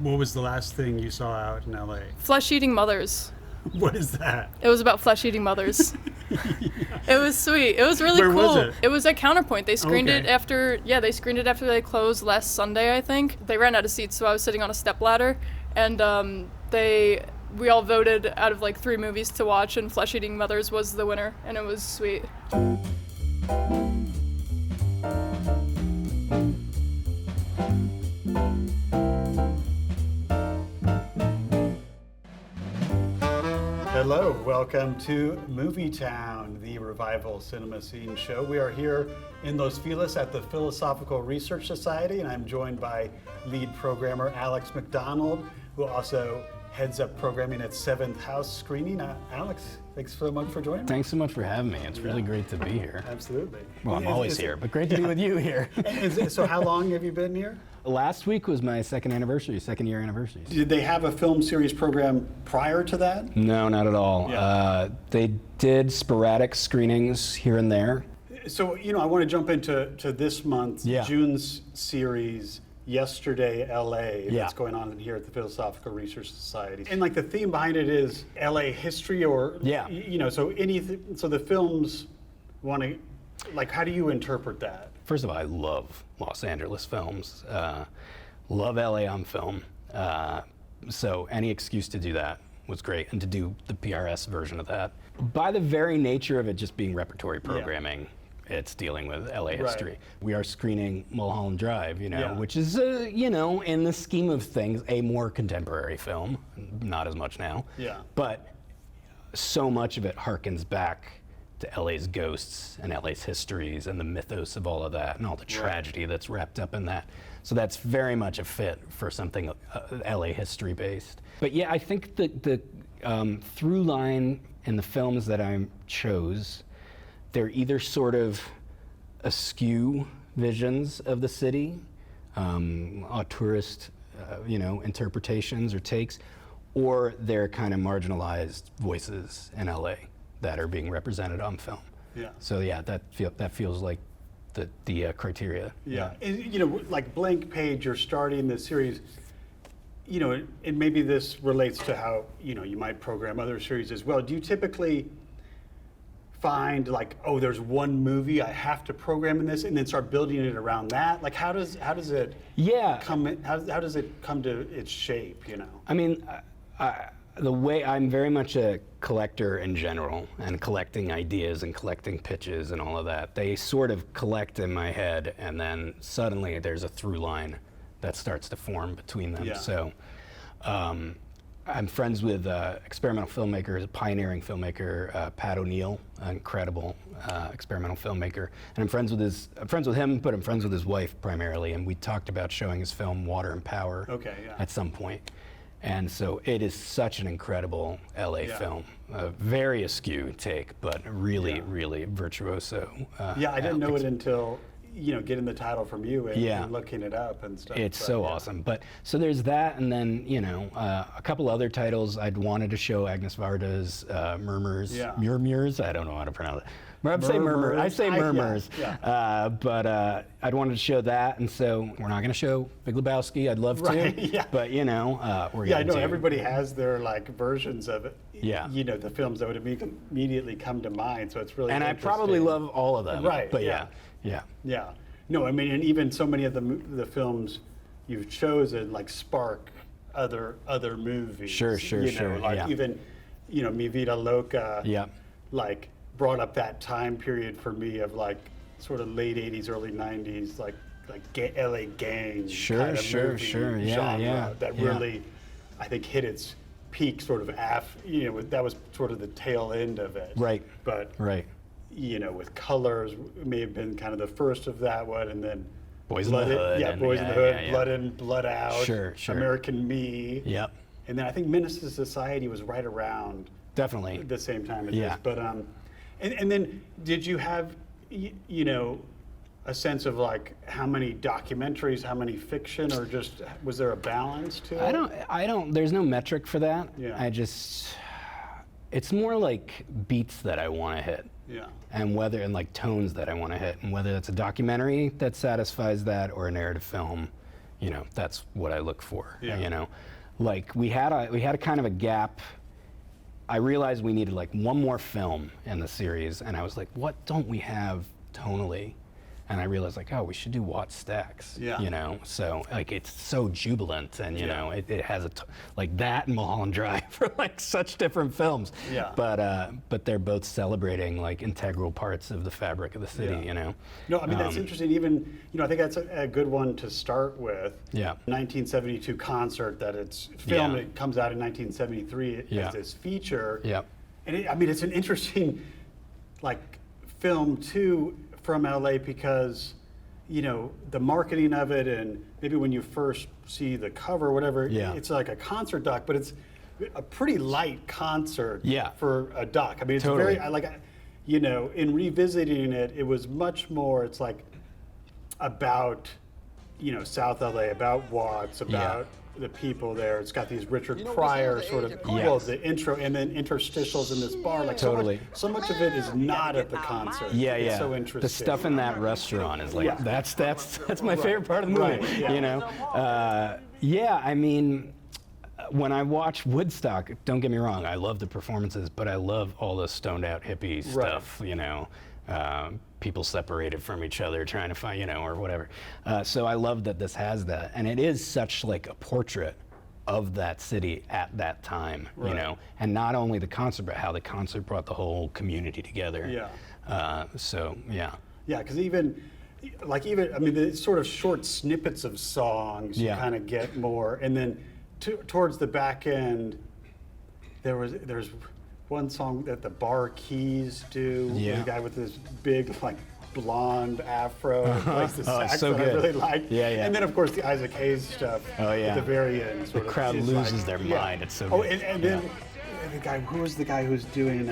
What was the last thing you saw out in LA? Flesh-eating mothers. What is that? It was about flesh-eating mothers. It was sweet. It was really Where cool. was it? It was at Counterpoint. They screened it Okay. after, they screened it after they closed last Sunday, I think. They ran out of seats, so I was sitting on a stepladder, and we all voted out of like 3 movies to watch, and Flesh-Eating Mothers was the winner, and it was sweet. Hello, welcome to MovieTown, the revival cinema scene show. We are here in Los Feliz at the Philosophical Research Society, and I'm joined by lead programmer Alex McDonald, who also heads up programming at 7th House Screening. Alex, thanks so much for joining me. Thanks so much for having me. It's really great to be here. Absolutely. Well, I'm always here, but great to be with you here. So how long have you been here? Last week was my second year anniversary. Did they have a film series program prior to that? No, not at all. Yeah. They did sporadic screenings here and there. So, I want to jump into this month's June's series, Yesterday, LA, that's going on here at the Philosophical Research Society. And like the theme behind it is LA history so the films want to, like, how do you interpret that? First of all, I love Los Angeles films. Love LA on film. So any excuse to do that was great, and to do the PRS version of that. By the very nature of it just being repertory programming, it's dealing with LA history. Right. We are screening MULHOLLAND DRIVE, which is, in the scheme of things, a more contemporary film. Not as much now. Yeah. But so much of it harkens back to LA's ghosts and LA's histories and the mythos of all of that and all the tragedy that's wrapped up in that. So that's very much a fit for something LA history based. But yeah, I think the through line in the films that I chose, they're either sort of askew visions of the city, auteurist, interpretations or takes, or they're kind of marginalized voices in LA that are being represented on film. Yeah. So yeah, that feels like the criteria. Yeah. And, like Blank Page, you're starting the series. And maybe this relates to how you might program other series as well. Do you typically find like, oh, there's one movie I have to program in this, and then start building it around that? Like, how does it come? How does it come to its shape? I mean, the way I'm very much a collector in general, and collecting ideas and collecting pitches and all of that. They sort of collect in my head, and then suddenly there's a through line that starts to form between them. Yeah. So I'm friends with experimental filmmaker, a pioneering filmmaker, Pat Oneill, an incredible experimental filmmaker. And I'm friends with him, but I'm friends with his wife primarily. And we talked about showing his film Water and Power at some point. And so it is such an incredible LA film. A very askew take, but really, really virtuoso. I didn't know it until getting the title from you and looking it up and stuff. It's so awesome. But so there's that, and then a couple other titles I'd wanted to show. Agnes Varda's Murmurs, Murmurs. I don't know how to pronounce it. I say Murmurs. But I'd wanted to show that, and so we're not going to show Big Lebowski. I'd love to, but we're going to. I know everybody has their like versions of it. Yeah. The films that would immediately come to mind. So it's really and I probably love all of them. Right. But yeah. No, I mean, and even so many of the films you've chosen like spark other movies. Sure. Like even Mi Vida Loca. Yeah. Like brought up that time period for me of like sort of late 80s, early 90s, like LA gang kind of movie genre that really, I think, hit its peak sort of that was sort of the tail end of it. Right. But with Colors, it may have been kind of the first of that one, and then Boys in the Hood. Boys in the Hood, Blood In, Blood Out, Sure. American Me. Yep. And then I think Menace to Society was right around definitely the same time as this. But and then did you have a sense of like how many documentaries, how many fiction, or just was there a balance to it? I don't. There's no metric for that. Yeah. It's more like beats that I want to hit. Yeah. And like tones that I want to hit, and whether it's a documentary that satisfies that or a narrative film, you know, that's what I look for. Yeah. You know, like we had a kind of a gap. I realized we needed like one more film in the series, and I was like, what don't we have tonally? And I realized, like, oh, we should do Wattstax. Yeah. You know, so like it's so jubilant, and you know, it has like that and Mulholland Drive are like such different films. Yeah. But they're both celebrating like integral parts of the fabric of the city. Yeah. You know. No, I mean that's interesting. Even I think that's a good one to start with. Yeah. 1972 concert that it's filmed. Yeah. It comes out in 1973 Yeah. as this feature. Yeah. And I mean it's an interesting like film too from LA because the marketing of it, and maybe when you first see the cover or whatever, it's like a concert doc, but it's a pretty light concert for a doc. I mean, it's very, in revisiting it, it was much more, it's like about, South LA, about Watts, about the people there. It's got these Richard Pryor sort of, the intro, and then interstitials in this bar. Like so much of it is not at the concert. It's so interesting. The stuff in that restaurant is like, that's my favorite part of the movie, you know? I mean, when I watch Woodstock, don't get me wrong, I love the performances, but I love all the stoned out hippie stuff, people separated from each other trying to find, or whatever. So I love that this has that. And it is such like a portrait of that city at that time, and not only the concert, but how the concert brought the whole community together. Yeah, because even, I mean, the sort of short snippets of songs, you kind of get more. And then towards the back end, there's one song that the Bar Keys do, the guy with this big, like, blonde afro plays the sax so that good. I really like. And then, of course, the Isaac Hayes stuff at the very end. The crowd loses their mind. It's so good. And then the guy, who was the guy who's doing,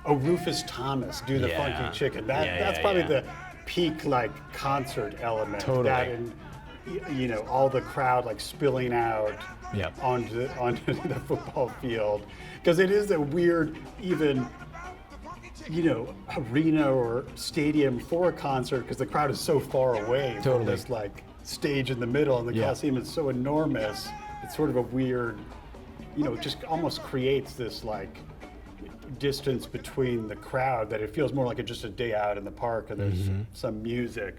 Rufus Thomas, do the Funky Chicken. That's probably the peak, like, concert element. Totally. That and, all the crowd, like, spilling out onto the football field. Because it is a weird, even, arena or stadium for a concert, because the crowd is so far away from this, like, stage in the middle, and the Coliseum is so enormous. It's sort of a weird, it just almost creates this, like, distance between the crowd that it feels more like just a day out in the park, and there's some music.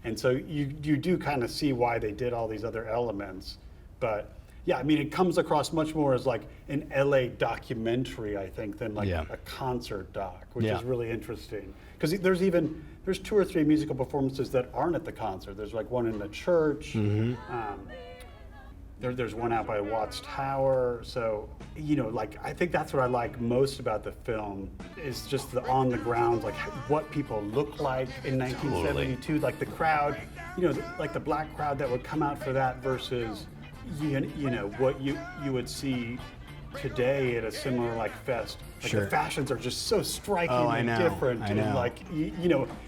And so you do kind of see why they did all these other elements. But yeah, I mean, it comes across much more as like an LA documentary, I think, than like a concert doc, which is really interesting. Because there's 2 or 3 musical performances that aren't at the concert. There's like one in the church. There's one out by Watts Tower. So, like, I think that's what I like most about the film is just the on the ground, like what people look like in 1972, like the crowd, like the black crowd that would come out for that versus, what you would see today at a similar like fest. Like the fashions are just so strikingly different. And like,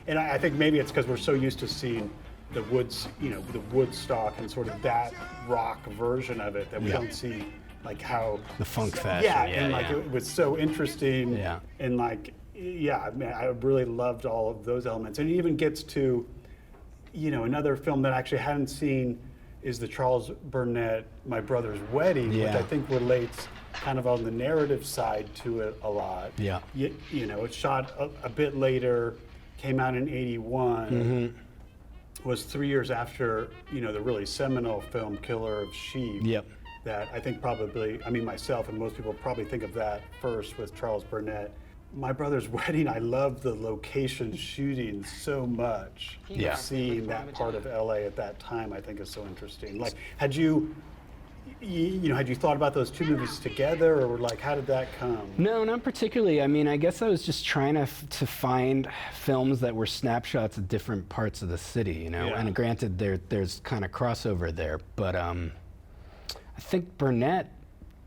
and I think maybe it's because we're so used to seeing the woods, the Woodstock and sort of that rock version of it that we don't see, like how the funk fashion. It was so interesting. And like, I mean, I really loved all of those elements. And it even gets to, another film that I actually hadn't seen is the Charles Burnett My Brother's Wedding, which I think relates kind of on the narrative side to it a lot. It's shot a bit later, came out in '81. Was 3 years after, the really seminal film Killer of Sheep. That I think probably, I mean, myself and most people probably think of that first with Charles Burnett. My Brother's Wedding, I love the location shooting so much. Seeing that part of LA at that time, I think is so interesting. Like, had you thought about those 2 movies together, or like, how did that come? No, not particularly. I mean, I guess I was just trying to find films that were snapshots of different parts of the city, And granted, there's kind of crossover there, but I think Burnett,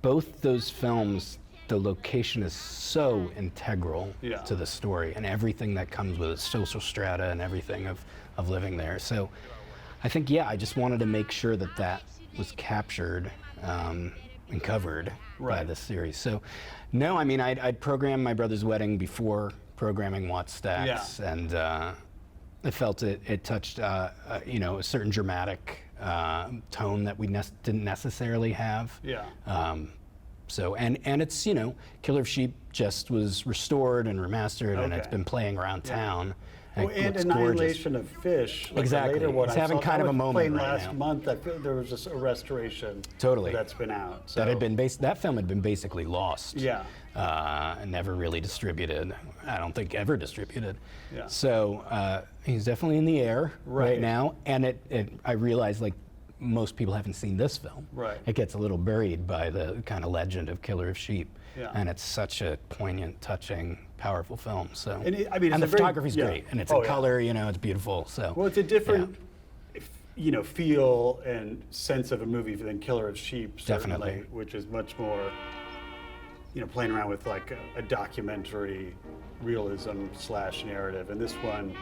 both those films, the location is so integral to the story and everything that comes with it, social strata and everything of living there. So I think, I just wanted to make sure that was captured and covered by this series. So, no, I mean, I'd programmed My Brother's Wedding before programming Wattstax, and I felt it touched, a certain dramatic tone that we didn't necessarily have. Yeah. So, and it's, Killer of Sheep just was restored and remastered, and it's been playing around town. And Annihilation of Fish. Like exactly. The later one it's having kind of a moment right last month. I feel there was just a restoration. Totally. That's been out. So. That film had been basically lost. Yeah. And never really distributed. I don't think ever distributed. Yeah. So he's definitely in the air right now, and I realize most people haven't seen this film. Right. It gets a little buried by the kind of legend of Killer of Sheep. Yeah. And it's such a poignant, touching, powerful film. So, and the photography's great, and it's in color. It's beautiful. So, well, it's a different, feel and sense of a movie than Killer of Sheep. Certainly, definitely, which is much more, playing around with like a documentary realism / narrative, and this one,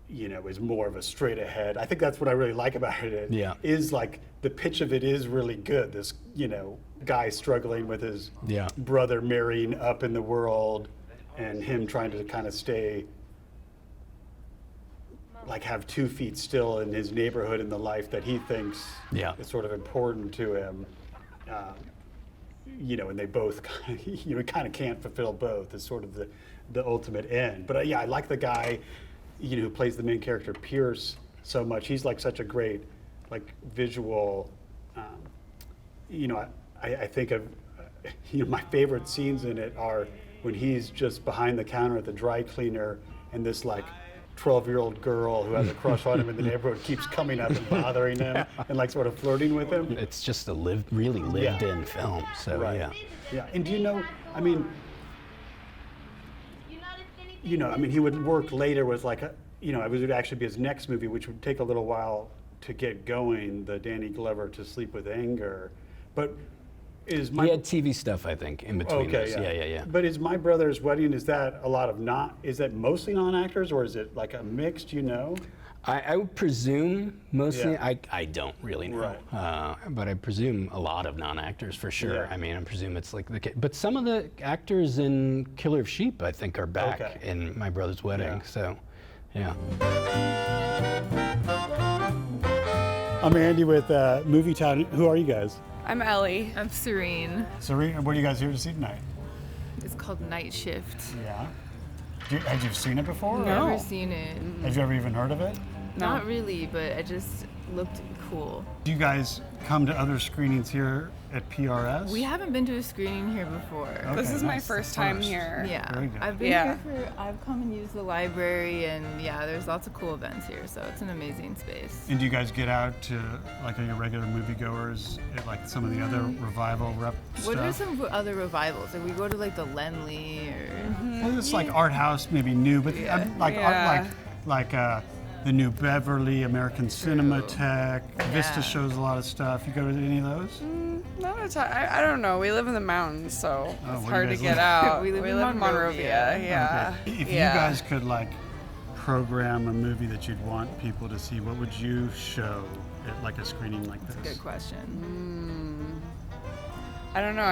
is more of a straight ahead. I think that's what I really like about it. Is like the pitch of it is really good. This, guy struggling with his brother marrying up in the world, and him trying to kind of stay, have 2 feet still in his neighborhood in the life that he thinks is sort of important to him. And they both, kind of can't fulfill both. Is sort of the ultimate end. But I like the guy, who plays the main character, Pierce, so much. He's such a great, visual. I think of, my favorite scenes in it are when he's just behind the counter at the dry cleaner, and this 12-year-old girl who has a crush on him in the neighborhood keeps coming up and bothering him and sort of flirting with him. It's just a really lived-in film. So yeah. And do you know? He would work later with it would actually be his next movie, which would take a little while to get going, the Danny Glover To Sleep with Anger. But he had TV stuff, I think, in between this. Yeah. But is My Brother's Wedding, is that is that mostly non-actors, or is it a mixed, I would presume mostly. I don't really know. Right. But I presume a lot of non-actors for sure. Yeah. I presume it's but some of the actors in Killer of Sheep, I think, are back in My Brother's Wedding. Yeah. So, yeah. I'm Andy with MovieTown. Who are you guys? I'm Ellie. I'm Serene. Serene, what are you guys here to see tonight? It's called Night Shift. Yeah. Had you seen it before? No. Never seen it. Have you ever even heard of it? No. Not really, but it just looked cool. Do you guys come to other screenings here at PRS? We haven't been to a screening here before. Okay, this is my first time here. Yeah. Very good. I've been here I've come and used the library, and there's lots of cool events here, so it's an amazing space. And do you guys get out to, are you regular moviegoers at some of the other revival stuff? What are some other revivals? We go to the Lenley or... Well, it's art house, maybe new, but the New Beverly, American Cinematheque, Vista shows a lot of stuff. You go to any of those? Not a ton. I don't know. We live in the mountains, so it's hard to get live? out. We live in Monrovia. Yeah. Okay. If you guys could program a movie that you'd want people to see, what would you show at a screening like this? That's a good question. I don't know.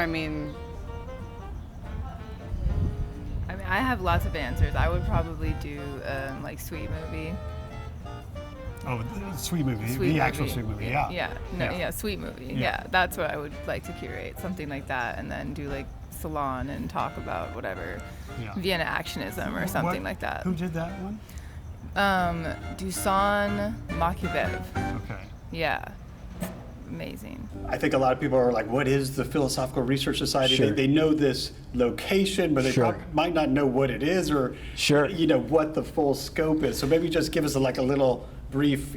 I have lots of answers. I would probably do Sweet Movie. Oh, Sweet Movie, the actual Sweet Movie, Sweet Movie, that's what I would like to curate, something like that, and then do Salon and talk about whatever, Vienna Actionism or something like that. Who did that one? Dusan Makiyev. Okay. Yeah. Amazing. I think a lot of people are what is the Philosophical Research Society? Sure. They know this location, but they might not know what it is or what the full scope is. So maybe just give us a little brief,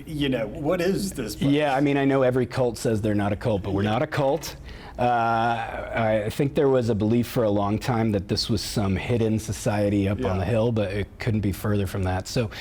what is this place? Yeah, I know every cult says they're not a cult, but we're not a cult. I think there was a belief for a long time that this was some hidden society up on the hill, but it couldn't be further from that. So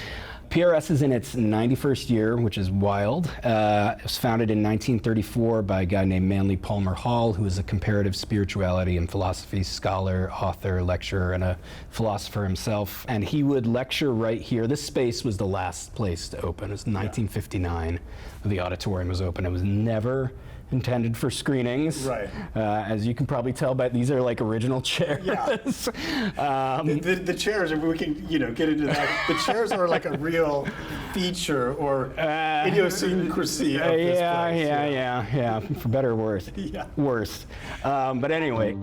PRS is in its 91st year, which is wild. It was founded in 1934 by a guy named Manly Palmer Hall, who is a comparative spirituality and philosophy scholar, author, lecturer, and a philosopher himself. And he would lecture right here. This space was the last place to open. It was 1959. The auditorium was open. It was never intended for screenings. Right. As you can probably tell, but these are like original chairs. Yeah. The chairs, if we can, get into that. The chairs are like a real feature or idiosyncrasy of this place. Yeah. For better or worse. Yeah. Worse. But anyway.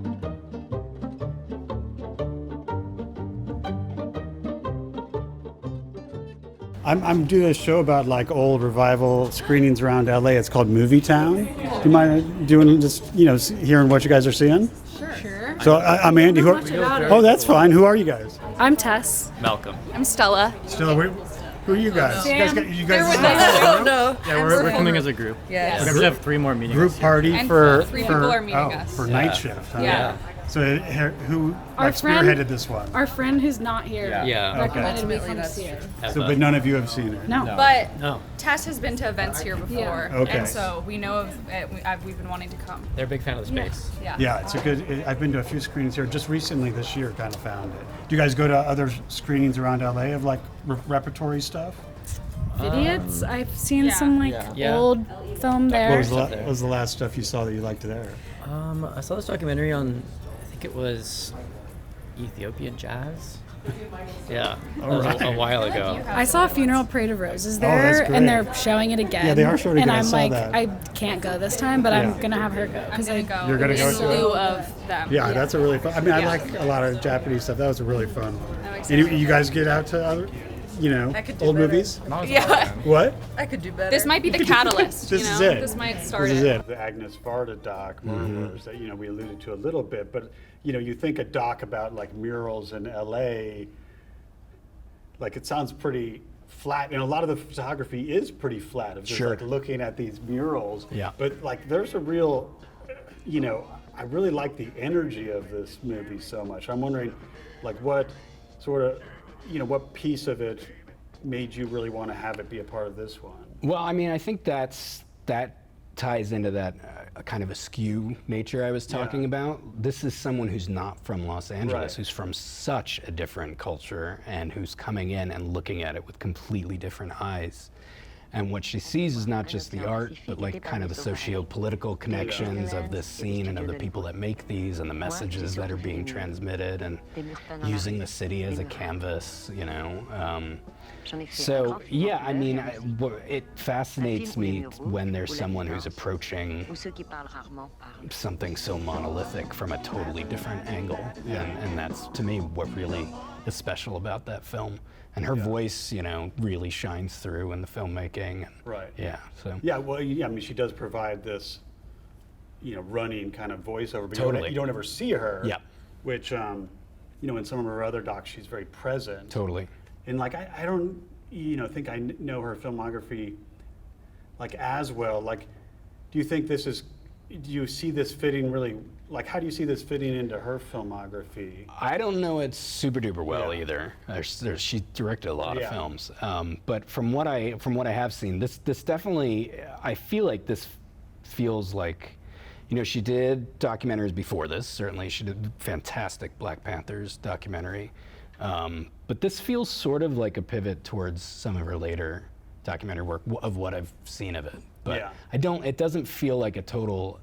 I'm doing a show about like old revival screenings around LA. It's called MovieTown. Do you mind doing just hearing what you guys are seeing? Sure. So I'm Andy. Oh, that's fine. Who are you guys? I'm Tess. Malcolm. I'm Stella. Stella, who are you guys? You guys No. Yeah, we're coming as a group. Yes. We actually have 3 more meetings. Group party And for three people are meeting us. for night shift. Huh? Yeah. So who Our friend- spearheaded this one? Our friend who's not here Yeah. recommended we come see it. But none of you have seen it. No. But No, Tess has been to events here before, Yeah. Okay. and so we know of it. We've been wanting to come. they're a big fan of the space. Yeah. Yeah, it's a good. I've been to a few screenings here just recently this year. Kind of found it. Do you guys go to other screenings around LA of like repertory stuff? Idiots. I've seen some Yeah. old film there. What was the last stuff you saw that you liked there? I saw this documentary on, I think it was Ethiopian jazz. Yeah, that was right. a while ago. I saw Funeral Parade of Roses Oh, that's there, great. and they're showing it again. Yeah, they are showing it and again. I I'm saw like, that. I can't go this time, but Yeah. I'm gonna have her go because I'm gonna go. You're gonna go in to it? lieu of them. Yeah, that's a really fun. I mean, I like a lot of Japanese stuff. That was a really fun one. I'm excited. You guys get out to other, could do old better. movies? Yeah. What? I could do better. This might be the catalyst. This is it. This might start This is it. it. The Agnes Varda doc, MURS, that we alluded to a little bit, but you think a doc about like murals in LA, like it sounds pretty flat, and a lot of the photography is pretty flat of just Sure. like looking at these murals. Yeah. But like there's a real, I really like the energy of this movie so much. I'm wondering, like what sort of, what piece of it made you really want to have it be a part of this one? Well, I mean, I think that ties into that kind of askew nature I was talking about. This is someone who's not from Los Angeles, Right. who's from such a different culture, and who's coming in and looking at it with completely different eyes. And what she sees is not just the art, but like kind of the socio-political connections of this scene and of the people that make these and the messages that are being transmitted and using the city as a canvas, So, yeah, I mean, it fascinates me when there's someone who's approaching something so monolithic from a totally different angle. And that's, to me, what really is special about that film. And her voice, really shines through in the filmmaking. Right. Yeah, so. Yeah, well, I mean, she does provide this, running kind of voiceover, but Totally. you don't ever see her. Yeah. Which, in some of her other docs, she's very present. Totally. And like, I don't, think I know her filmography, like as well. Like, do you see this fitting really? Like, how do you see this fitting into her filmography? I don't know it super duper well Yeah. either. She directed a lot Yeah. of films, but from what I have seen, this definitely, I feel like this feels like, she did documentaries before this. Certainly, she did fantastic Black Panthers documentary, but this feels sort of like a pivot towards some of her later documentary work of what I've seen of it. But Yeah. it doesn't feel like a total,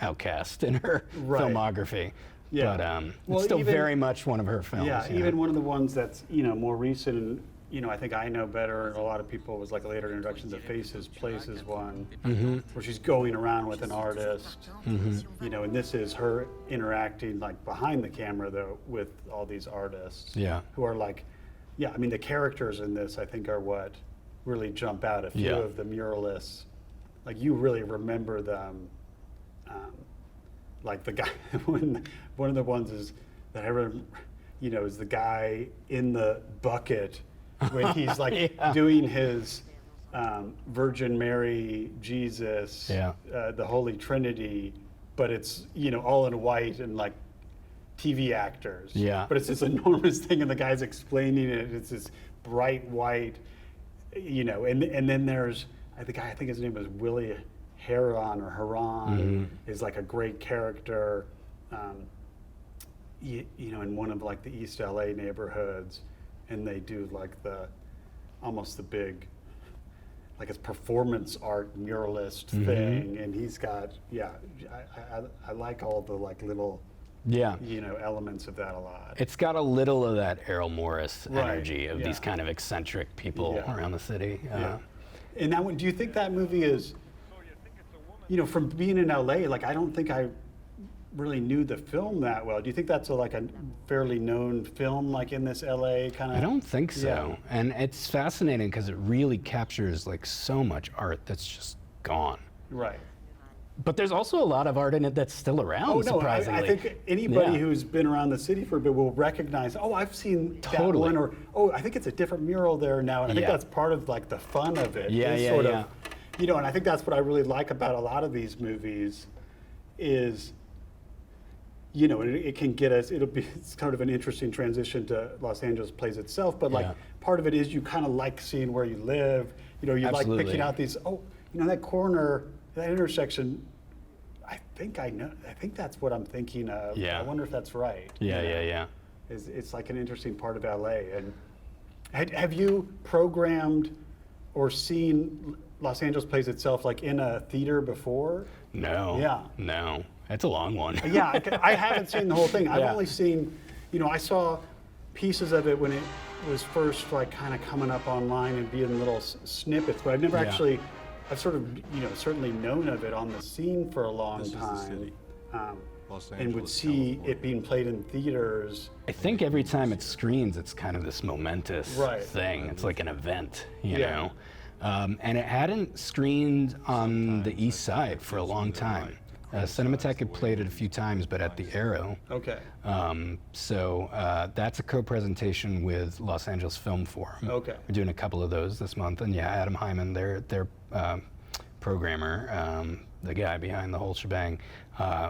outcast in her Right. filmography. Yeah. But Well, it's still even- very much one of her films. Yeah, you know? even one of the ones that's, more recent, and, I think I know better, and a lot of people, was like a later introduction to Faces, Places one, where she's going around with an artist, and this is her interacting, like, behind the camera, though, with all these artists. Yeah. Who are like, I mean, the characters in this, I think, are what really jump out. A few Yeah. of the muralists, like, you really remember them. Like the guy, one of the ones is that I remember, is the guy in the bucket when he's like doing his Virgin Mary, Jesus, the Holy Trinity, but it's, all in white and like TV actors. Yeah. But it's this enormous thing and the guy's explaining it. It's this bright white, and then there's the guy, I think his name was Willie Heron is like a great character, in one of like the East LA neighborhoods, and they do like almost the big, like his performance art muralist thing, and he's got I like all the like little elements of that a lot. It's got a little of that Errol Morris energy of these kind of eccentric people around the city. And that one, do you think that movie is, from being in LA, like I don't think I really knew the film that well. Do you think that's like a fairly known film, like in this LA kind of? I don't think so. And it's fascinating because it really captures like so much art that's just gone. Right. But there's also a lot of art in it that's still around, surprisingly. I think anybody who's been around the city for a bit will recognize, I've seen that one, or, I think it's a different mural there now. And I think that's part of like the fun of it. And I think that's what I really like about a lot of these movies is, it can get us, it's kind of an interesting transition to Los Angeles Plays itself, but like part of it is you kind of like seeing where you live, you like picking out these, that corner, that intersection, I think that's what I'm thinking of. I wonder if that's right. It's like an interesting part of LA. And have you programmed or seen Los Angeles Plays itself like in a theater before? No. No. It's a long one. I haven't seen the whole thing. I've only seen, I saw pieces of it when it was first like kind of coming up online and being little snippets, but I've never actually, I've sort of, certainly known of it on the scene for a long time, and would see it being played in theaters. I think every time it screens, it's kind of this momentous thing. It's like an event, you know? And it hadn't screened on the East Side for a long time. Cinematheque had played it a few times, but at the Arrow. Okay. So that's a co-presentation with Los Angeles Film Forum. Okay. We're doing a couple of those this month, and Adam Hyman, their programmer, the guy behind the whole shebang,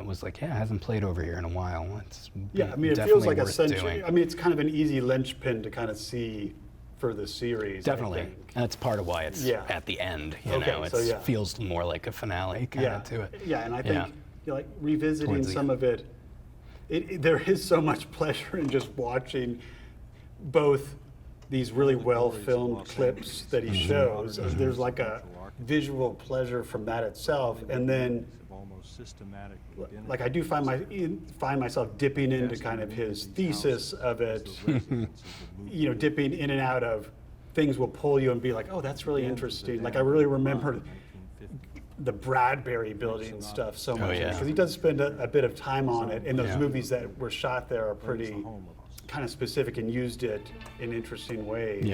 was like, it hasn't played over here in a while. It's it feels like essentially, it's kind of an easy linchpin to kind of see for the series. Definitely. And that's part of why it's at the end, it feels more like a finale kind of to it. Yeah, and I think like revisiting some of it, there is so much pleasure in just watching both these really well-filmed clips that he shows. There's like a visual pleasure from that itself, and then like I do find myself dipping into kind of his thesis of it, dipping in and out of things will pull you and be like, oh, that's really interesting. Like I really remember the Bradbury building stuff so much, because he does spend a bit of time on it, and those movies that were shot there are pretty kind of specific and used it in interesting ways.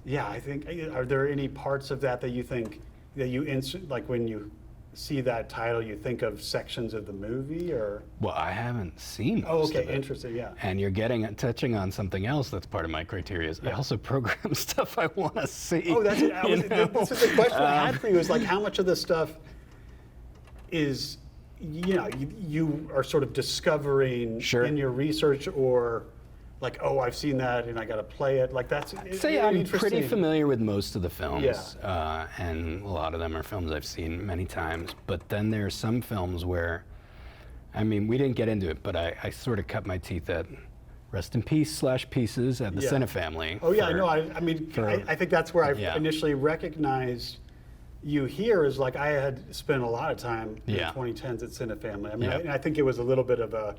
I think, are there any parts of that you think that like when you see that title, you think of sections of the movie, or? Well, I haven't seen most of it. Interesting, And you're touching on something else that's part of my criteria. I also program stuff I want to see. Oh, that's it. This is the question I had for you, is like how much of this stuff is, you are sort of discovering in your research, or like, I've seen that and I got to play it. Like I'd say I'm pretty familiar with most of the films, and a lot of them are films I've seen many times. But then there are some films where, we didn't get into it, but I sort of cut my teeth at Rest in Peace / Pieces at the Cinefamily. Oh yeah, I know. I think that's where I initially recognized you here, is like I had spent a lot of time in the 2010s at Cinefamily. I think it was a little bit of a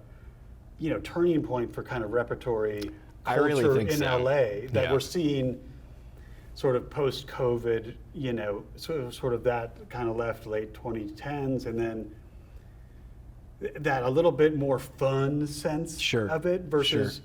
turning point for kind of repertory culture in LA that we're seeing sort of post-COVID, sort of that kind of left late 2010s, and then that a little bit more fun sense of it versus,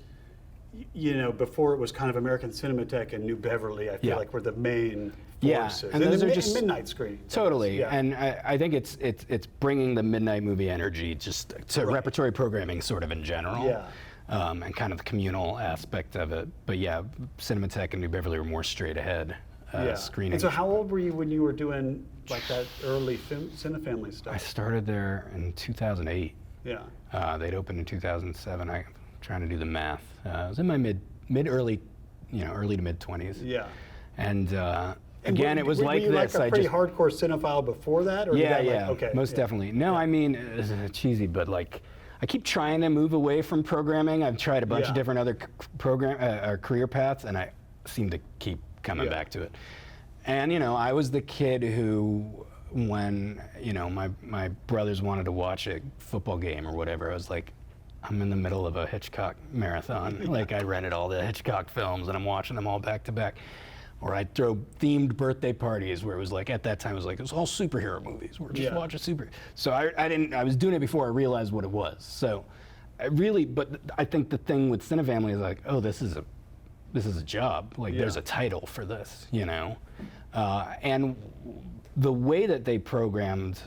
before it was kind of American Cinematheque and New Beverly, I feel like were the main forces. And those are just midnight screenings. Totally, and I think it's bringing the midnight movie energy just to repertory programming sort of in general, and kind of the communal aspect of it. But Cinematheque and New Beverly were more straight ahead screening. And so how old were you when you were doing like that early Cinefamily stuff? I started there in 2008. They'd opened in 2007. I'm trying to do the math. I was in my early to mid 20s. And again, it was like this. Were you like a pretty hardcore cinephile before that? Or most definitely. No, it's cheesy, but like, I keep trying to move away from programming. I've tried a bunch of different other career paths, and I seem to keep coming back to it. And, you know, I was the kid who, when, you know, my brothers wanted to watch a football game or whatever, I was like, I'm in the middle of a Hitchcock marathon. Like, I rented all the Hitchcock films and I'm watching them all back to back. Or I'd throw themed birthday parties where it was like, at that time, it was all superhero movies. We're just watching super. So I was doing it before I realized what it was. So but I think the thing with Cinefamily is like, oh, this is a job. Like, there's a title for this, you know? And the way that they programmed,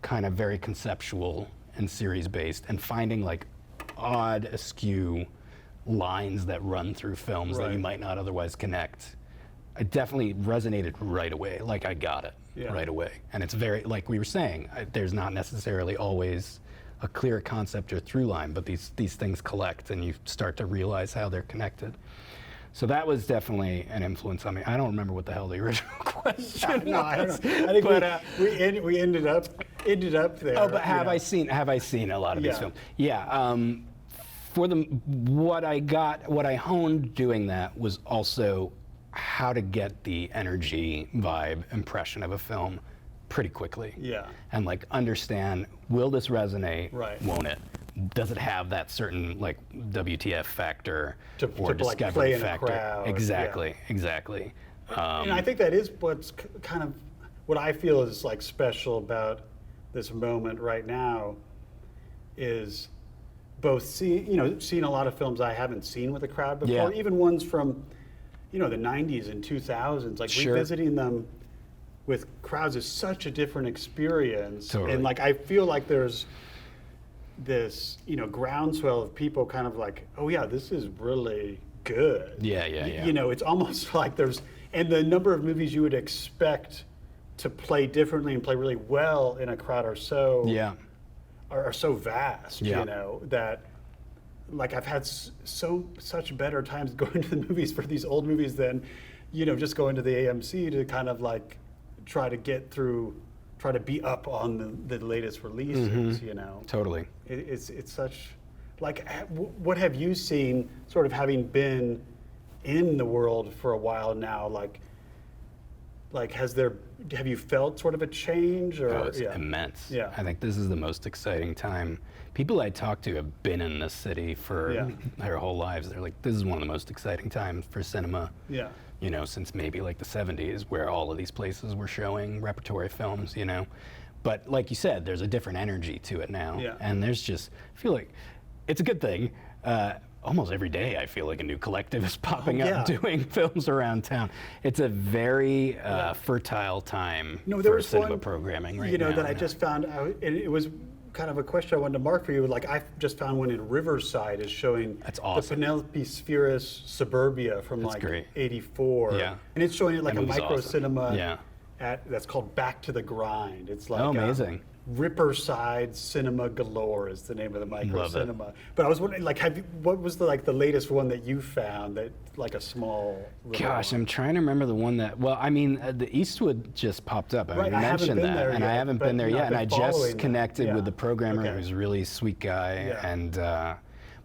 kind of very conceptual and series-based, and finding like odd, askew lines that run through films that you might not otherwise connect, it definitely resonated right away. Like, I got it right away. And it's very, like we were saying, there's not necessarily always a clear concept or through line, but these things collect and you start to realize how they're connected. So that was definitely an influence on me. I don't remember what the hell the original question was. No, I don't know. I think we ended up there. Oh, but have I seen a lot of these films? Yeah. What I honed doing that was also how to get the energy, vibe, impression of a film pretty quickly. Yeah. And like understand, will this resonate? Right. Won't it? Does it have that certain like WTF factor or to discovery like play factor? In a crowd. Exactly. Exactly. And I think that is what's kind of what I feel is like special about this moment right now is both seeing a lot of films I haven't seen with a crowd before, even ones from the 90s and 2000s, like revisiting them with crowds is such a different experience. Totally. And like I feel like there's this groundswell of people kind of like, oh yeah, this is really good. Yeah. It's almost like and the number of movies you would expect to play differently and play really well in a crowd are so vast, that like I've had such better times going to the movies for these old movies than just going to the AMC to kind of like try to be up on the latest releases. Totally. It's such like what have you seen, sort of having been in the world for a while now, like have you felt sort of a change? Or it's immense. Yeah. I think this is the most exciting time. People I talk to have been in this city for their whole lives. They're like, this is one of the most exciting times for cinema. Yeah. Since maybe like the 70s, where all of these places were showing repertory films, But like you said, there's a different energy to it now. Yeah. And I feel like it's a good thing. Almost every day I feel like a new collective is popping up doing films around town. It's a very fertile time for cinema programming right now. That I just found out, and it was kind of a question I wanted to mark for you. Like I just found one in Riverside is showing That's awesome. the Penelope Spheris Suburbia from great. 84. Yeah. And it's showing it like a micro awesome. cinema that's called Back to the Grind. It's like amazing. Riverside Cinema Galore is the name of the micro Love cinema. But I was wondering, like, what was the latest one that you found that like a small? Gosh, I'm trying to remember the one that. Well, I mean, the Eastwood just popped up. Right, You mentioned that, and I haven't been there yet. And I just connected with the programmer, who's a really sweet guy, and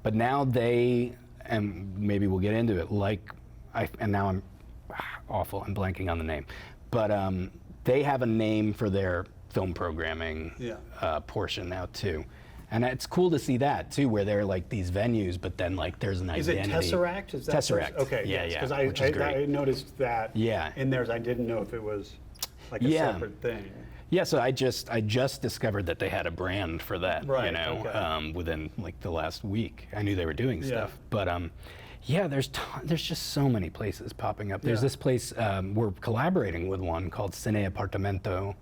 but now and maybe we'll get into it. And now I'm awful. I'm blanking on the name, but they have a name for their film programming portion now too, and it's cool to see that too, where they're like these venues, but then like there's an identity. Is it Tesseract? Is that Tesseract? Okay, because I noticed that in theirs. I didn't know if it was like a separate thing. Yeah, so I just discovered that they had a brand for that. Right. Within like the last week. I knew they were doing stuff, but there's just so many places popping up. There's this place we're collaborating with one called Cine Apartamento,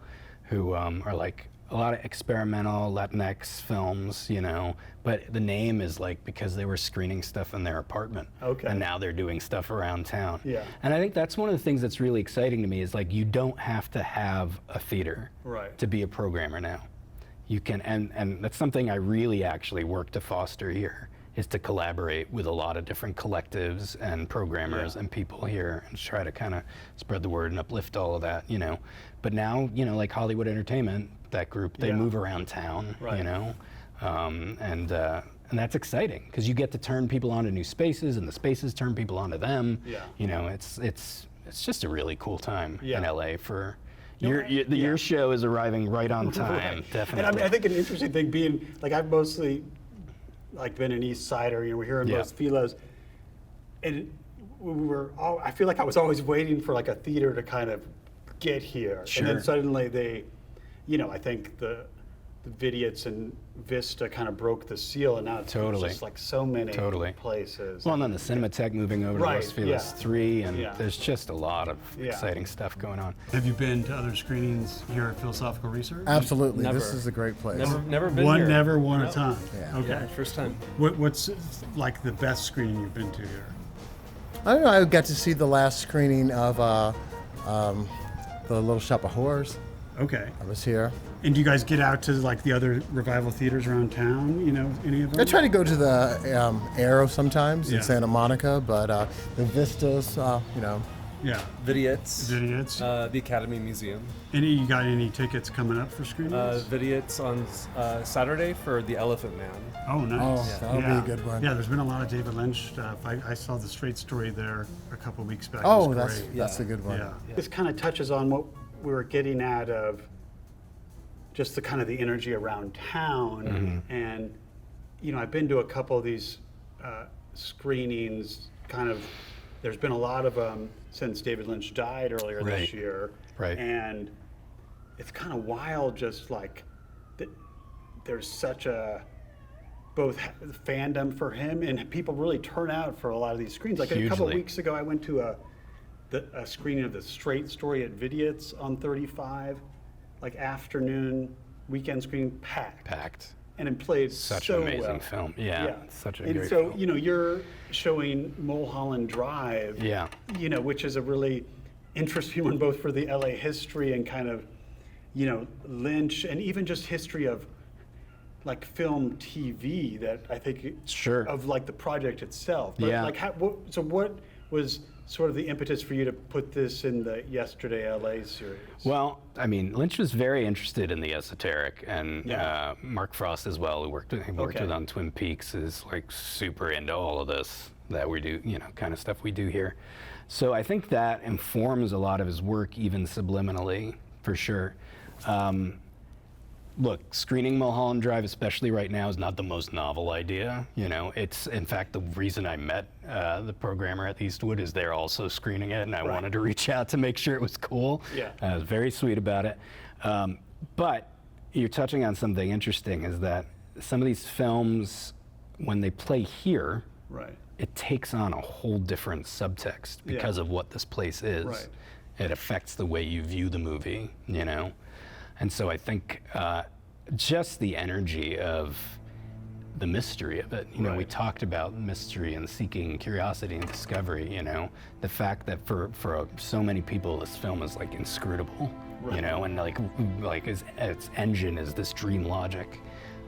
who are like a lot of experimental Latinx films, but the name is like because they were screening stuff in their apartment. Okay. And now they're doing stuff around town. Yeah. And I think that's one of the things that's really exciting to me is like you don't have to have a theater to be a programmer now. You can, and that's something I really actually work to foster here, is to collaborate with a lot of different collectives and programmers and people here and try to kind of spread the word and uplift all of that, But now, like Hollywood Entertainment, that group, they move around town, and that's exciting because you get to turn people onto new spaces and the spaces turn people onto them. Yeah. it's just a really cool time Yeah. in LA for. No, Your show is arriving right on time, Right. definitely. And I mean, I think an interesting thing being, like, I've mostly, like, been an East Sider, we're here in Yeah. Los Feliz, and I feel like I was always waiting for, like, a theater to kind of get here. Sure. And then suddenly they, I think the Vidiots and Vista kind of broke the seal, and now it's Totally. just, like, so many Totally. places. Well, and then the Cinematheque moving over to Right, Los Feliz yeah. 3, and Yeah. there's just a lot of Yeah. exciting stuff going on. Have you been to other screenings here at Philosophical Research? Absolutely. Never. This is a great place. Never been One here. never, one No. a time. Yeah. Okay. Yeah, first time. What's like the best screening you've been to here? I don't know. I got to see the last screening of The Little Shop of Horrors. Okay. I was here. And do you guys get out to like the other revival theaters around town? Any of them? I try to go to the Arrow sometimes Yeah. in Santa Monica, but the Vistas, Yeah. Vidiots. Vidiots. The Academy Museum. You got any tickets coming up for screenings? Vidiots on Saturday for The Elephant Man. Oh, nice. Oh, that'll be a good one. Yeah, there's been a lot of David Lynch stuff. I saw the Straight Story there a couple weeks back. It Oh, was that's great. a good one. Yeah. This kind of touches on what we were getting at of just the kind of the energy around town. And, I've been to a couple of these screenings, there's been a lot of them since David Lynch died earlier Right. this year. Right. And it's kind of wild, just like there's such a both fandom for him, and people really turn out for a lot of these screens. Like a couple of Hugely. weeks ago, I went to a screening of The Straight Story at Vidiots on 35, like afternoon weekend screening, packed. And it played such so an amazing well. film. Yeah, such a and great so, film. you're showing Mulholland Drive, Yeah. which is a really interesting one, both for the LA history and kind of, Lynch, and even just history of like film TV that I think Sure. of like the project itself. But Yeah. like what was sort of the impetus for you to put this in the Yesterday LA series? Well, I mean, Lynch was very interested in the esoteric, and Yeah. Mark Frost as well, who worked Okay. with on Twin Peaks, is like super into all of this that we do, kind of stuff we do here. So I think that informs a lot of his work, even subliminally, for sure. Look, screening Mulholland Drive, especially right now, is not the most novel idea. It's in fact the reason I met the programmer at Eastwood is they're also screening it, and I wanted to reach out to make sure it was cool. Yeah. I was very sweet about it. But you're touching on something interesting, is that some of these films, when they play here, Right. it takes on a whole different subtext because Yeah. of what this place is. Right. It affects the way you view the movie, And so I think just the energy of the mystery of it. We talked about mystery and seeking curiosity and discovery, the fact that for so many people this film is like inscrutable, and like its engine is this dream logic.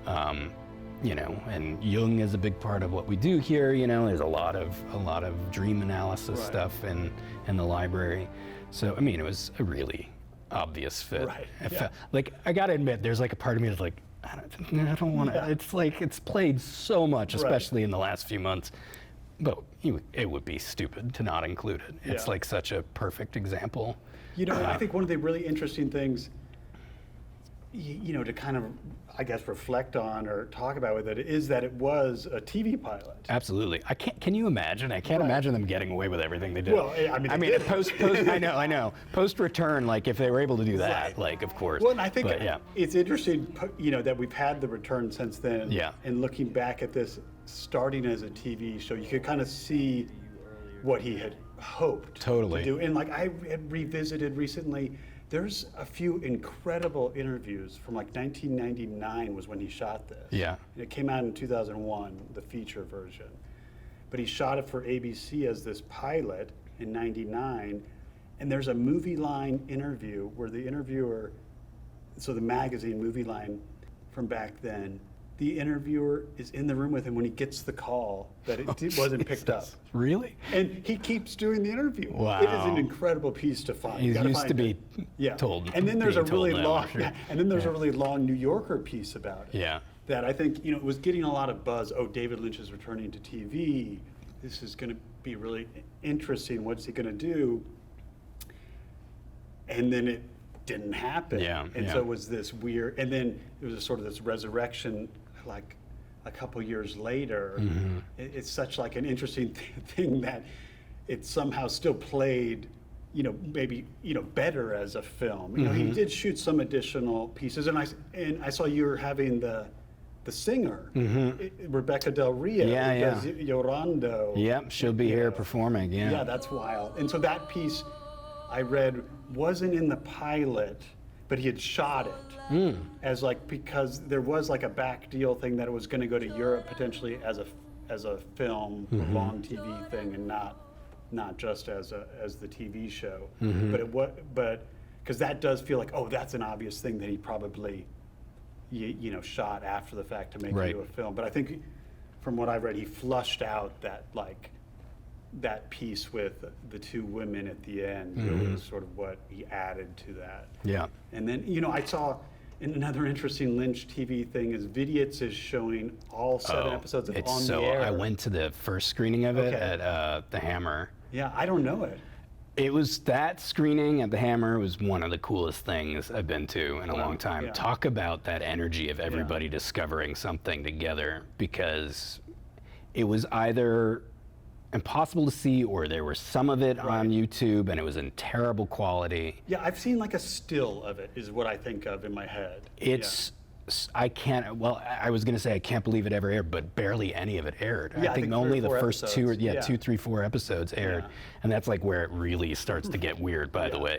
And Jung is a big part of what we do here. There's a lot of dream analysis stuff in the library. So I mean, it was a really obvious fit. Right, Like I gotta admit, there's like a part of me that's like, I don't want to. Yeah. It's like it's played so much, Right. especially in the last few months. But it would be stupid to not include it. It's Yeah. like such a perfect example. I think one of the really interesting things, to kind of, I guess, reflect on or talk about with it is that it was a TV pilot. Absolutely. I can't. Can you imagine? I can't Right. imagine them getting away with everything they did. Well, I mean, they did. post. I know. Post return, like if they were able to do that, Right. like of course. Well, and I think But, yeah. it's interesting, that we've had the return since then. Yeah. And looking back at this starting as a TV show, you could kind of see what he had hoped Totally. to do. And like I had revisited recently, there's a few incredible interviews from like 1999 was when he shot this. Yeah. And it came out in 2001, the feature version. But he shot it for ABC as this pilot in 99. And there's a Movie Line interview where the interviewer, so the magazine Movie Line from back then, the interviewer is in the room with him when he gets the call that it wasn't picked up. Really? And he keeps doing the interview. Wow. It is an incredible piece to find. He's You gotta used find to be it. told. And then there's a being told really no, long, sure. and then there's a really long New Yorker piece about it. Yeah. That I think it was getting a lot of buzz. Oh, David Lynch is returning to TV. This is going to be really interesting. What's he going to do? and then it didn't happen. And so yeah. it was this weird, and then there was sort of this resurrection, like a couple years later. It's such like an interesting thing that it somehow still played, you know, maybe, you know, better as a film. You know, he did shoot some additional pieces, and I saw you were having the singer, Rebecca Del Rio, who does Llorando. Yep, she'll be here performing, Yeah, that's wild. And so that piece I read wasn't in the pilot, but he had shot it as like, because there was like a back deal thing that it was going to go to Europe potentially as a film, a long TV thing, and not just as the TV show. But because that does feel like, oh, that's an obvious thing that he probably you know, shot after the fact to make it into a film. But I think from what I've read, he flushed out that piece with the two women at the end. Really was sort of what he added to that. Yeah. And then, you know, I saw another interesting Lynch TV thing is Vidiots is showing all 7 episodes of On the Air. I went to the first screening of it at the Hammer. Yeah, I don't know it. It was that screening at the Hammer was one of the coolest things I've been to in a long time. Yeah. Talk about that energy of everybody discovering something together, because it was either impossible to see or there was some of it on YouTube and it was in terrible quality. Yeah, I've seen like a still of it is what I think of in my head. It's I can't. Well, I was going to say I can't believe it ever aired, but barely any of it aired. Yeah, I think only the first episodes. 2, 3, 4 episodes aired, and that's like where it really starts to get weird. By the way,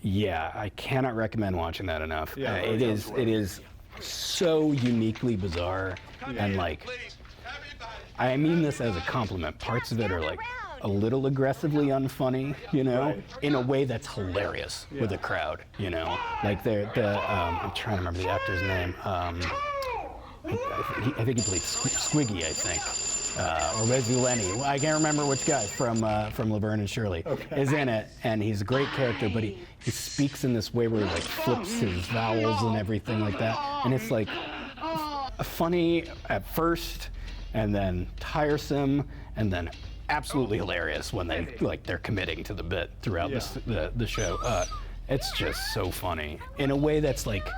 yeah, I cannot recommend watching that enough. Yeah, it is so uniquely bizarre, and like, I mean this as a compliment. Parts of it are like a little aggressively unfunny, you know, in a way that's hilarious with the crowd, you know. Like I'm trying to remember the actor's name. I think he played Squiggy, I think, or Reggie Lenny. Well, I can't remember which guy from Laverne and Shirley is in it, and he's a great character, but he speaks in this way where he like flips his vowels and everything like that, and it's like funny at first, and then tiresome, and then absolutely hilarious when they're committing to the bit throughout the show. It's just so funny in a way that's like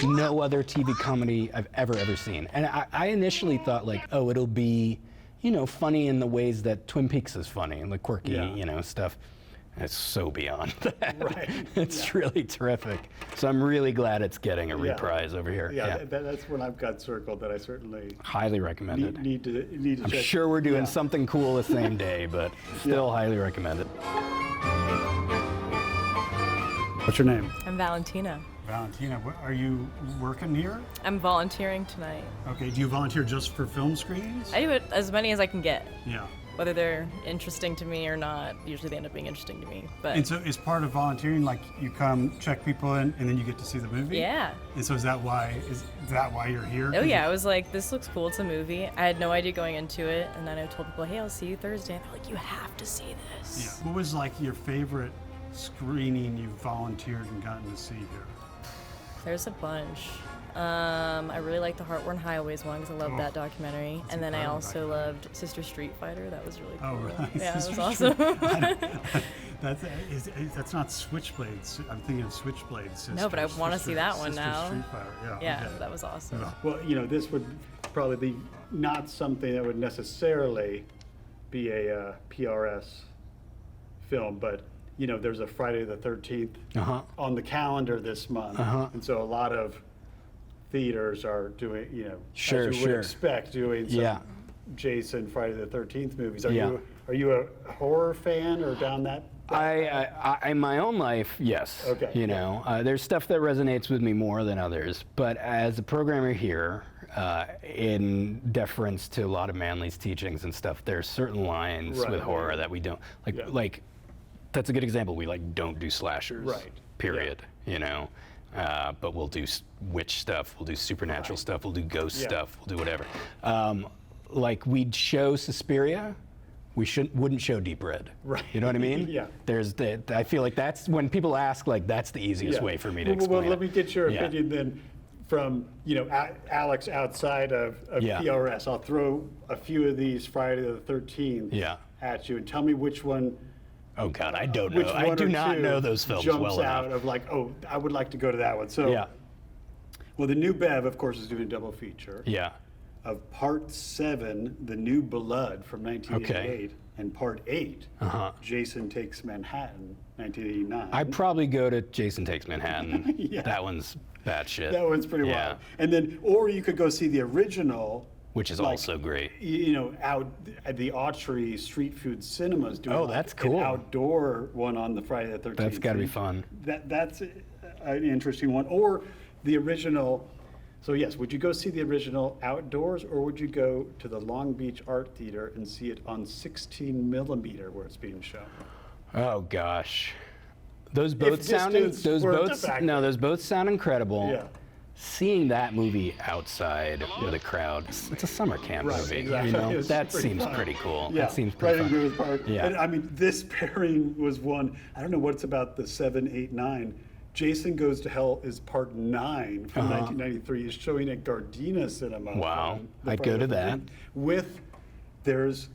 no other TV comedy I've ever seen. And I initially thought like, oh, it'll be, you know, funny in the ways that Twin Peaks is funny and the quirky, you know, stuff. It's so beyond that. It's really terrific. So I'm really glad it's getting a reprise over here. That's one I've got circled that I certainly highly recommend it. Need to I'm check. sure we're doing something cool the same day, but still highly recommend it. What's your name? I'm Valentina. Valentina, are you working here? I'm volunteering tonight. Okay, do you volunteer just for film screenings? I do it as many as I can get. Yeah. Whether they're interesting to me or not, usually they end up being interesting to me. But And so is part of volunteering like you come check people in and then you get to see the movie? Yeah. And so is that why you're here? Oh yeah, I was like, this looks cool, it's a movie. I had no idea going into it, and then I told people, hey, I'll see you Thursday. And they're like, you have to see this. Yeah. What was like your favorite screening you volunteered and gotten to see here? There's a bunch. I really liked the Heartworn Highways one because I love that documentary. And then I also loved Sister Street Fighter. That was really cool. Oh, really? Yeah, Sister it was awesome. That's not Switchblades. I'm thinking of Switchblades. No, but I want to see that one now. Street Fighter. Yeah, that was awesome. Yeah. Well, you know, this would probably be not something that would necessarily be a PRS film, but you know, there's a Friday the 13th on the calendar this month, and so a lot of theaters are doing, you know, as you would expect, doing some Jason Friday the 13th movies. Are you a horror fan or down that? I in my own life, yes. Okay. You know, there's stuff that resonates with me more than others, but as a programmer here, in deference to a lot of Manly's teachings and stuff, there's certain lines with horror that we don't like. That's a good example. We like don't do slashers. Period. You know. But we'll do witch stuff, we'll do supernatural stuff, we'll do ghost stuff, we'll do whatever. Like we'd show Suspiria, we wouldn't show Deep Red. You know what I mean? I feel like that's when people ask, like that's the easiest way for me to explain. Well, let me get your opinion then from, you know, Alex outside of PRS. I'll throw a few of these Friday the 13th at you and tell me which one Oh God, I don't which know. one I do or not two know those films jumps well out enough. of like, oh, I would like to go to that one. So, Yeah. well, the new Bev, of course, is doing a double feature. Yeah. Of Part 7, The New Blood from 1988, and Part 8, Jason Takes Manhattan, 1989. I'd probably go to Jason Takes Manhattan. Yeah. That one's batshit. That one's pretty wild. And then, or you could go see the original, which is like, also great. You know, out at the Autry Street Food Cinemas doing Oh, that's cool. an outdoor one on the Friday the 13th. That's got to be fun. That's an interesting one. Or the original. So yes, would you go see the original outdoors, or would you go to the Long Beach Art Theater and see it on 16 millimeter where it's being shown? Oh gosh, those both sound those both sound incredible. Yeah. Seeing that movie outside with a crowd, it's a summer camp movie. Exactly. You know, It's that pretty seems fun. pretty cool. Yeah, That seems pretty right in fun. Groove Park. Yeah. And I mean, this pairing was one. I don't know what it's about. The 7, 8, 9. Jason Goes to Hell is Part 9 from 1993. Is showing at Gardena Cinema. Wow. on the I'd go Friday to the that. 13th. With there's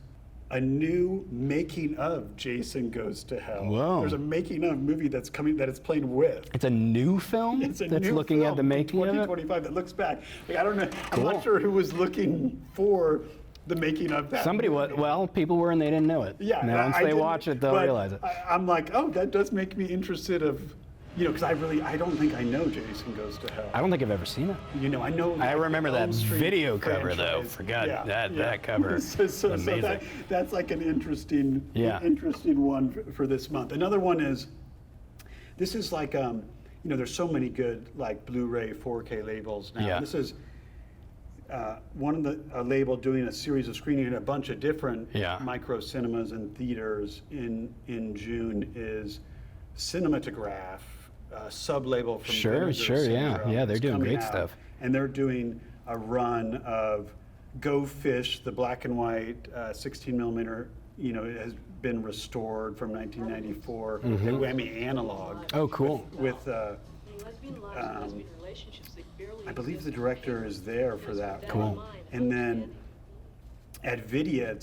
a new making of Jason Goes to Hell. Whoa. There's a making of movie that's coming that it's playing with. It's a new film It's a that's new looking film at the making of it. 2025 that looks back. Like, I don't know. Cool. I'm not sure who was looking for the making of that. Somebody movie. was. Well, people were and they didn't know it. Yeah. Now once I they didn't- watch it, they'll but realize it. I'm like, oh, that does make me interested of, you know, because I don't think I know Jason Goes to Hell. I don't think I've ever seen it. You know, I know. I remember that Elm Street video cover though. franchise. Forgot Yeah, that yeah. that cover. So Amazing. that's like an interesting, Yeah. interesting one for this month. Another one is, this is like, you know, there's so many good like Blu-ray 4K labels now. Yeah. This is one of the label doing a series of screening at a bunch of different micro cinemas and theaters in June is Cinematograph, sub-label from Sure, Vinegar yeah. Syndrome. Yeah, they're It's doing coming great out, stuff. And they're doing a run of Go Fish, the black and white 16 millimeter, you know, it has been restored from 1994 at Whammy Analog. Oh, cool. With I believe the director is there for that. Cool. And then at VIDA,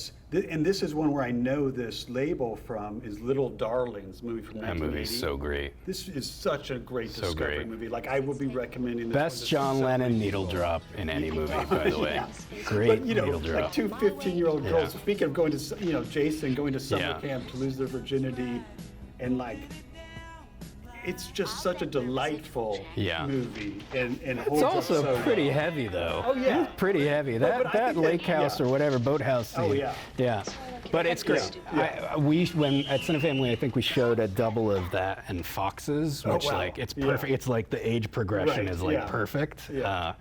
and this is one where I know this label from, is Little Darlings, movie from That 1980. movie's so great. This is such a great So discovery great. movie. Like, I will be recommending this Best one to John so Lennon many needle people. drop in any movie, by the way. Yeah. Great But, you know, needle drop. like two 15-year-old girls, Yeah. speaking of going to, you know, Jason going to summer Yeah. camp to lose their virginity, and like, it's just such a delightful Yeah. movie, and It's holds up also so pretty well. heavy, though. Oh, yeah. It's pretty heavy. But I That think lake house yeah. or whatever, boathouse scene. Oh, yeah. Yeah. But it's great. Yeah. When at Cinefamily, I think we showed a double of that and Foxes, which wow. like it's Yeah. perfect. It's like the age progression Right, is like yeah. perfect. Yeah.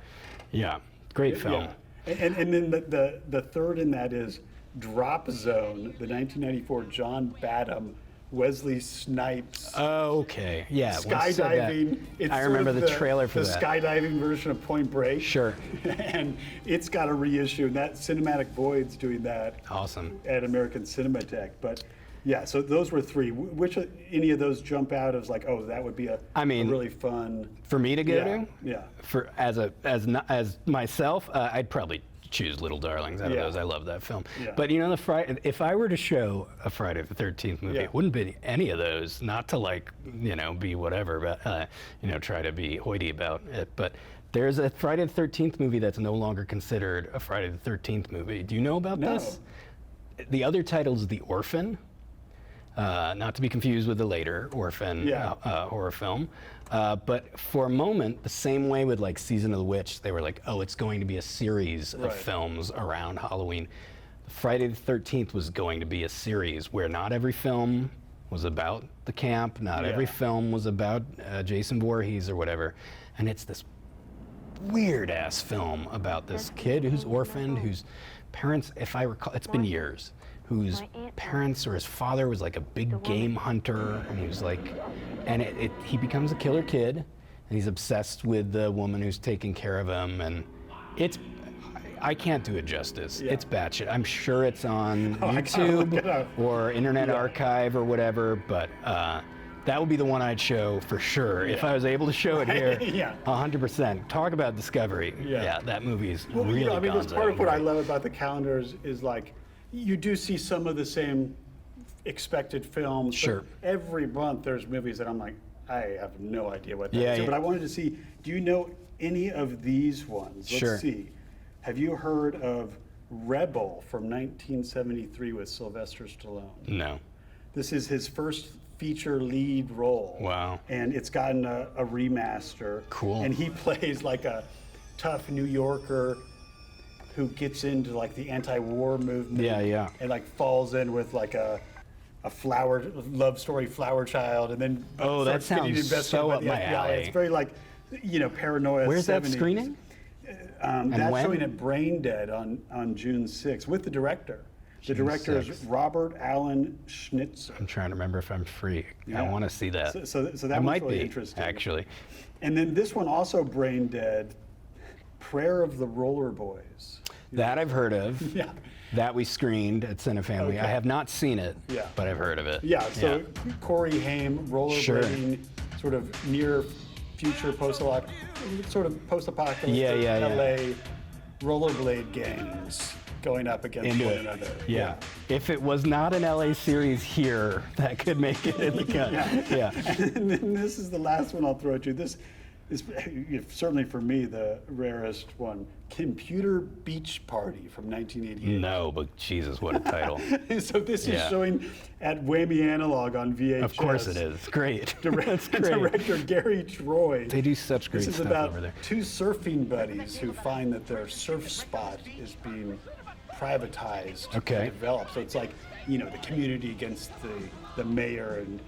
Yeah. Great film. Yeah. And then the third in that is Drop Zone, the 1994 John Badham, Wesley Snipes. Okay. Yeah. when I said that, Skydiving. It's I sort remember of the trailer for the that. skydiving version of Point Break. Sure. And it's got a reissue, and that Cinematic Void's doing that Awesome. at American Cinematheque. But yeah, so those were three. Which any of those jump out as like, oh, that would be a really fun For me to go yeah, to, yeah. for as myself, I'd probably choose Little Darlings out of Yeah. those. I love that film. Yeah. But you know, if I were to show a Friday the 13th movie, Yeah. it wouldn't be any of those. Not to like, you know, be whatever, but you know, try to be hoity about it. But there's a Friday the 13th movie that's no longer considered a Friday the 13th movie. Do you know about No. this? The other title is The Orphan. Not to be confused with the later Orphan horror film. But for a moment, the same way with like Season of the Witch, they were like, oh, it's going to be a series Right. of films around Halloween. Friday the 13th was going to be a series where not every film was about the camp, not every film was about Jason Voorhees or whatever. And it's this weird ass film about this kid who's orphaned, whose parents, if I recall, it's been years, whose parents or his father was like a big game hunter, and he was like, and he becomes a killer kid, and he's obsessed with the woman who's taking care of him, and I can't do it justice. Yeah. It's batshit. I'm sure it's on I gotta look YouTube it up. or Internet Archive or whatever, but that would be the one I'd show for sure. If I was able to show it here, Yeah. 100%. Talk about discovery. Yeah. That movie is Well, really you know, I mean, that's gonzo part of and what I great. love about the calendars is like, you do see some of the same expected films. Sure. But every month there's movies that I'm like, I have no idea what that is. Yeah. But I wanted to see, do you know any of these ones? Sure. Let's see. Have you heard of Rebel from 1973 with Sylvester Stallone? No. This is his first feature lead role. Wow. And it's gotten a remaster. Cool. And he plays like a tough New Yorker who gets into like the anti-war movement. Yeah. And like falls in with like a flower love story, flower child, and then that starts getting sounds investigated so by up the my FBI. alley. It's very like, paranoia. Where's that 70s. screening? That's when? showing at Brain Dead on June 6th with the director. The director is 6th. Robert Allen Schnitzer. I'm trying to remember if I'm free. I want to see that. So that I one's might really be, interesting. actually. And then this one also Brain Dead, Prayer of the ROLLERBOYS. That I've heard of. Yeah. That we screened at Cinefamily. Okay. I have not seen it, Yeah. but I've heard of it. Yeah, so Corey Haim, rollerblading, sort of near future post-apocalyptic Yeah. LA rollerblade gangs going up against Into one it. another. Yeah. If it was not an LA series here, that could make it in the cut. Yeah. And then this is the last one I'll throw at you. This is certainly for me the rarest one. Computer Beach Party from 1988. No, but Jesus, what a title. So this is showing at Whammy Analog on VHS. Of course it is. Great. That's great. Director Gary Troy. They do such great This is stuff about over there. two surfing buddies who find that their surf spot is being privatized Okay. and developed. So it's like, the community against the mayor and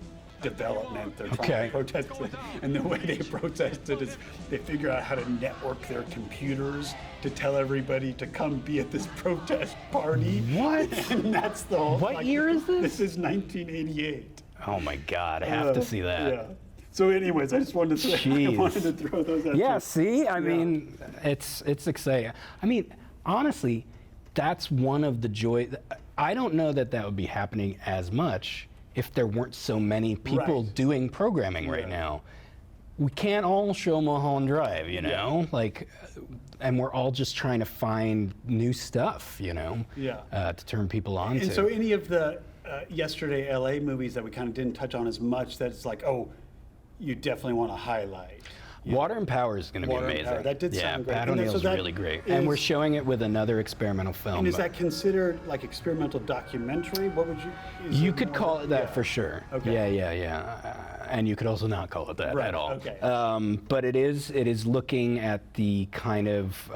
development. They're trying to protest it. And the way they protest it is they figure out how to network their computers to tell everybody to come be at this protest party. What? And that's the whole... What year is this? This is 1988. Oh my God, I have to see that. Yeah. So anyways, I just wanted to throw those at you. Yeah, see? I mean, it's exciting. I mean, honestly, that's one of the joy. I don't know that would be happening as much if there weren't so many people doing programming right now. We can't all show Mulholland Drive, and we're all just trying to find new stuff, to turn people on to. And so any of the Yesterday LA movies that we kind of didn't touch on as much, that's like, you definitely want to highlight. Water and Power is going to be amazing. That did sound great. Pat Oneill really great. And we're showing it with another experimental film. And is that considered like experimental documentary? What would you... You could call it that for sure. Okay. Yeah. And you could also not call it that at all. Okay. But it is looking at the kind of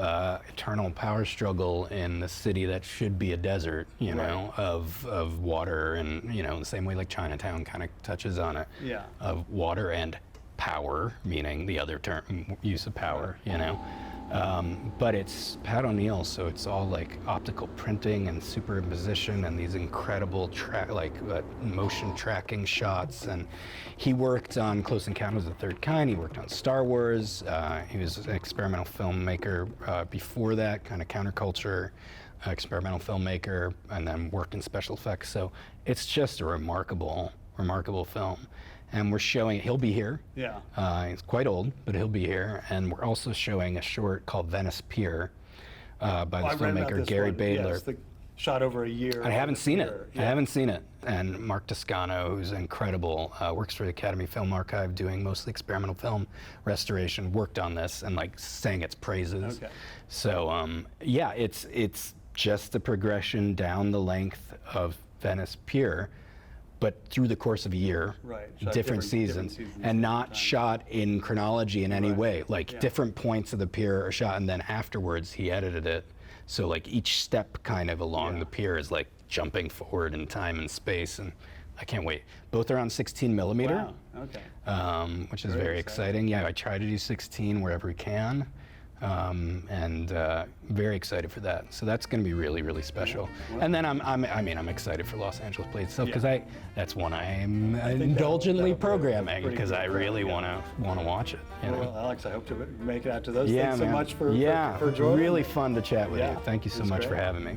eternal power struggle in the city that should be a desert, of water, and the same way like Chinatown kind of touches on it. Yeah. Of water and power, meaning the other term, use of power, but it's Pat Oneill, so it's all like optical printing and superimposition and these incredible motion tracking shots. And he worked on Close Encounters of the Third Kind. He worked on Star Wars. He was an experimental filmmaker before that, kind of counterculture experimental filmmaker, and then worked in special effects. So it's just a remarkable film. And we're showing, he'll be here. Yeah. He's quite old, but he'll be here. And we're also showing a short called Venice Pier by the filmmaker Gary Badler. Yes, shot over a year. I haven't seen it. Yeah. I haven't seen it. And Mark Toscano, who's incredible, works for the Academy Film Archive doing mostly experimental film restoration, worked on this and sang its praises. Okay. So it's just a progression down the length of Venice Pier, but through the course of a year, different seasons, and not shot in chronology in any way. Different points of the pier are shot, and then afterwards he edited it. So each step kind of along the pier is jumping forward in time and space, and I can't wait. Both are on 16 millimeter, Wow. Okay. which is very exciting. Yeah, I try to do 16 wherever we can. And very excited for that. So that's going to be really, really special. And then I'm excited for Los Angeles Play itself because that's one I'm indulgently programming because I really want to watch it. Well, Alex, I hope to make it out to those. Yeah, Thanks so man. much for joining. Really fun to chat with you. Thank you so much for having me.